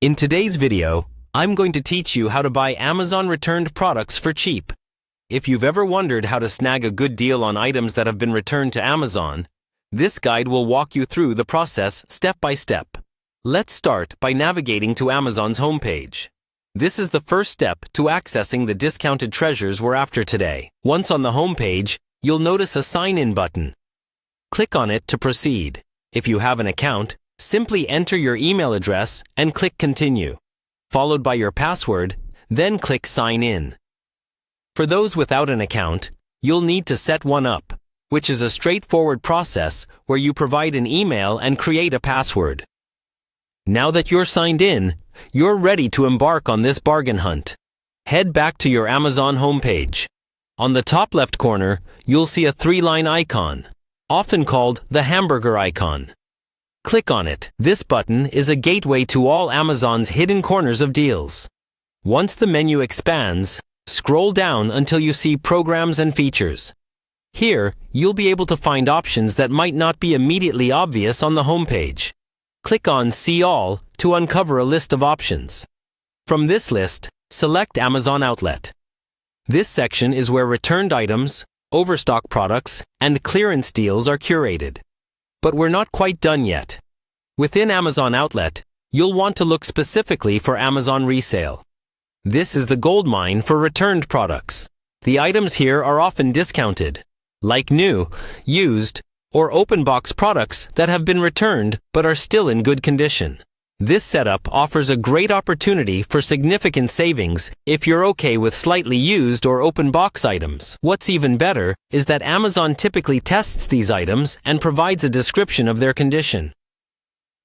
In today's video, I'm going to teach you how to buy Amazon returned products for cheap. If you've ever wondered how to snag a good deal on items that have been returned to Amazon, this guide will walk you through the process step by step. Let's start by navigating to Amazon's homepage. This is the first step to accessing the discounted treasures we're after today. Once on the homepage, you'll notice a sign-in button. Click on it to proceed. If you have an account, simply enter your email address and click Continue, followed by your password, then click Sign In. For those without an account, you'll need to set one up, which is a straightforward process where you provide an email and create a password. Now that you're signed in, you're ready to embark on this bargain hunt. Head back to your Amazon homepage. On the top left corner, you'll see a three-line icon, often called the hamburger icon. Click on it. This button is a gateway to all Amazon's hidden corners of deals. Once the menu expands, scroll down until you see Programs and Features. Here, you'll be able to find options that might not be immediately obvious on the homepage. Click on See All to uncover a list of options. From this list, select Amazon Outlet. This section is where returned items, overstock products, and clearance deals are curated. But we're not quite done yet. Within Amazon Outlet, you'll want to look specifically for Amazon Resale. This is the goldmine for returned products. The items here are often discounted, like new, used, or open box products that have been returned but are still in good condition. This setup offers a great opportunity for significant savings if you're okay with slightly used or open box items. What's even better is that Amazon typically tests these items and provides a description of their condition.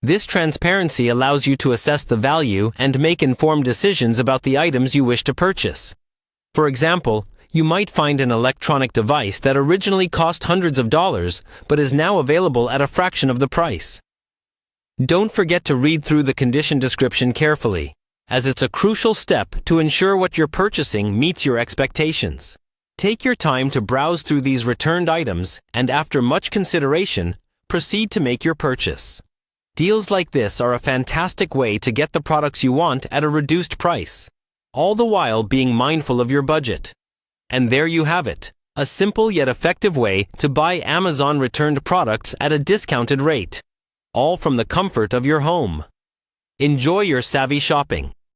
This transparency allows you to assess the value and make informed decisions about the items you wish to purchase. For example, you might find an electronic device that originally cost hundreds of dollars but is now available at a fraction of the price. Don't forget to read through the condition description carefully, as it's a crucial step to ensure what you're purchasing meets your expectations. Take your time to browse through these returned items and, after much consideration, proceed to make your purchase. Deals like this are a fantastic way to get the products you want at a reduced price, all the while being mindful of your budget. And there you have it, a simple yet effective way to buy Amazon returned products at a discounted rate, all from the comfort of your home. Enjoy your savvy shopping.